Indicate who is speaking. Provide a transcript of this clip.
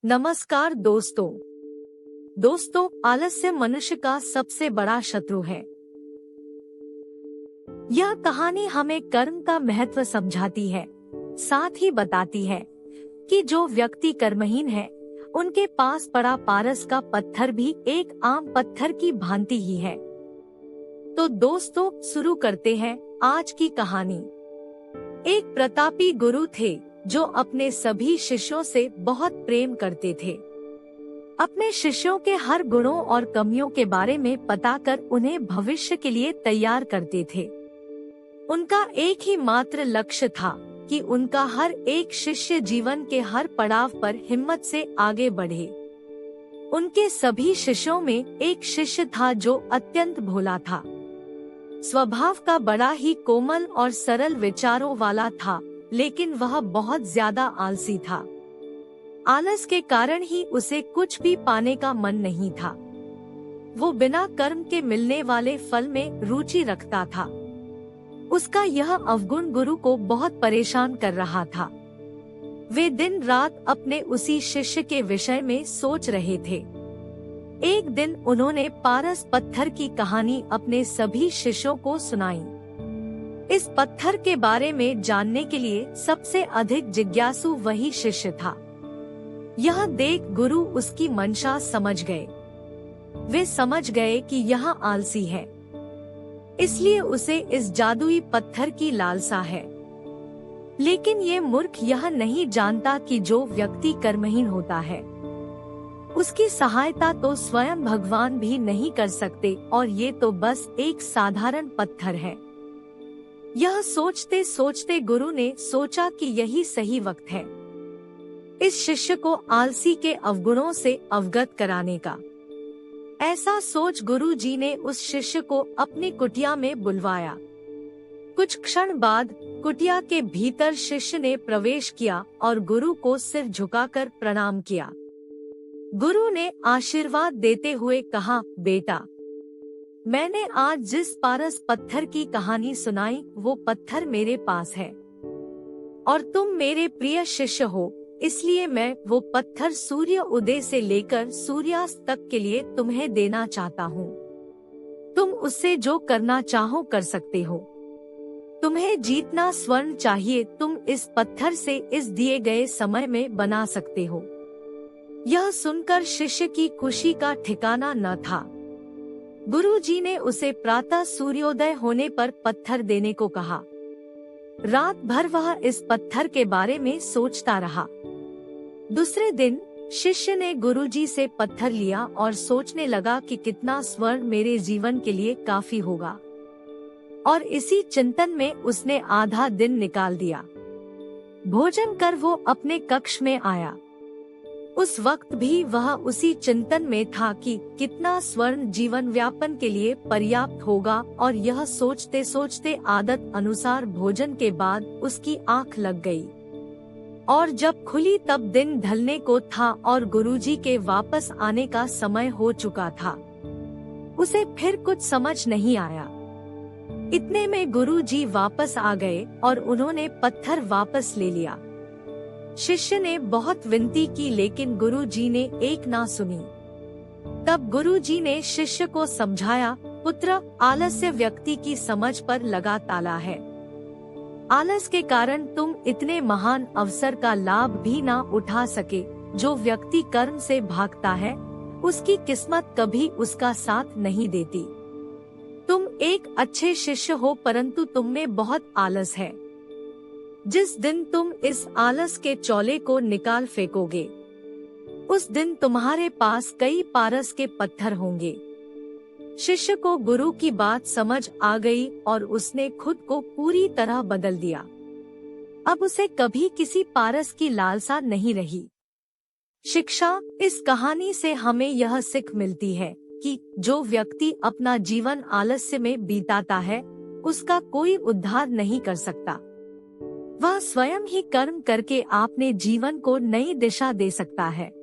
Speaker 1: नमस्कार दोस्तों, आलस्य मनुष्य का सबसे बड़ा शत्रु है। यह कहानी हमें कर्म का महत्व समझाती है, साथ ही बताती है कि जो व्यक्ति कर्महीन है, उनके पास पड़ा पारस का पत्थर भी एक आम पत्थर की भांति ही है। तो दोस्तों, शुरू करते हैं आज की कहानी। एक प्रतापी गुरु थे जो अपने सभी शिष्यों से बहुत प्रेम करते थे। अपने शिष्यों के हर गुणों और कमियों के बारे में पता कर उन्हें भविष्य के लिए तैयार करते थे। उनका एक ही मात्र लक्ष्य था कि उनका हर एक शिष्य जीवन के हर पड़ाव पर हिम्मत से आगे बढ़े। उनके सभी शिष्यों में एक शिष्य था जो अत्यंत भोला था, स्वभाव का बड़ा ही कोमल और सरल विचारों वाला था, लेकिन वह बहुत ज्यादा आलसी था। आलस के कारण ही उसे कुछ भी पाने का मन नहीं था। वो बिना कर्म के मिलने वाले फल में रुचि रखता था। उसका यह अवगुण गुरु को बहुत परेशान कर रहा था। वे दिन रात अपने उसी शिष्य के विषय में सोच रहे थे। एक दिन उन्होंने पारस पत्थर की कहानी अपने सभी शिष्यों को सुनाई। इस पत्थर के बारे में जानने के लिए सबसे अधिक जिज्ञासु वही शिष्य था। यह देख गुरु उसकी मंशा समझ गए। वे समझ गए कि यह आलसी है, इसलिए उसे इस जादुई पत्थर की लालसा है। लेकिन ये मूर्ख यह नहीं जानता कि जो व्यक्ति कर्महीन होता है, उसकी सहायता तो स्वयं भगवान भी नहीं कर सकते, और ये तो बस एक साधारण पत्थर है। यह सोचते सोचते गुरु ने सोचा कि यही सही वक्त है इस शिष्य को आलसी के अवगुणों से अवगत कराने का। ऐसा सोच गुरु जी ने उस शिष्य को अपनी कुटिया में बुलवाया। कुछ क्षण बाद कुटिया के भीतर शिष्य ने प्रवेश किया और गुरु को सिर झुकाकर प्रणाम किया। गुरु ने आशीर्वाद देते हुए कहा, बेटा, मैंने आज जिस पारस पत्थर की कहानी सुनाई, वो पत्थर मेरे पास है और तुम मेरे प्रिय शिष्य हो, इसलिए मैं वो पत्थर सूर्य उदय से लेकर सूर्यास्त तक के लिए तुम्हें देना चाहता हूँ। तुम उससे जो करना चाहो कर सकते हो। तुम्हें जीतना स्वर्ण चाहिए, तुम इस पत्थर से इस दिए गए समय में बना सकते हो। यह सुनकर शिष्य की खुशी का ठिकाना न था। गुरुजी ने उसे प्रातः सूर्योदय होने पर पत्थर देने को कहा। रात भर वह इस पत्थर के बारे में सोचता रहा। दूसरे दिन शिष्य ने गुरुजी से पत्थर लिया और सोचने लगा कि कितना स्वर्ण मेरे जीवन के लिए काफी होगा, और इसी चिंतन में उसने आधा दिन निकाल दिया। भोजन कर वो अपने कक्ष में आया। उस वक्त भी वह उसी चिंतन में था कि कितना स्वर्ण जीवन व्यापन के लिए पर्याप्त होगा, और यह सोचते सोचते आदत अनुसार भोजन के बाद उसकी आंख लग गई, और जब खुली तब दिन ढलने को था और गुरुजी के वापस आने का समय हो चुका था। उसे फिर कुछ समझ नहीं आया। इतने में गुरुजी वापस आ गए और उन्होंने पत्थर वापस ले लिया। शिष्य ने बहुत विनती की, लेकिन गुरुजी ने एक ना सुनी। तब गुरुजी ने शिष्य को समझाया, पुत्र, आलस्य व्यक्ति की समझ पर लगा ताला है। आलस के कारण तुम इतने महान अवसर का लाभ भी ना उठा सके। जो व्यक्ति कर्म से भागता है, उसकी किस्मत कभी उसका साथ नहीं देती। तुम एक अच्छे शिष्य हो, परंतु तुम में बहुत आलस है। जिस दिन तुम इस आलस के चौले को निकाल फेंकोगे, उस दिन तुम्हारे पास कई पारस के पत्थर होंगे। शिष्य को गुरु की बात समझ आ गई और उसने खुद को पूरी तरह बदल दिया। अब उसे कभी किसी पारस की लालसा नहीं रही। शिक्षा: इस कहानी से हमें यह सीख मिलती है कि जो व्यक्ति अपना जीवन आलस्य में बिताता है, उसका कोई उद्धार नहीं कर सकता। वह स्वयं ही कर्म करके अपने जीवन को नई दिशा दे सकता है।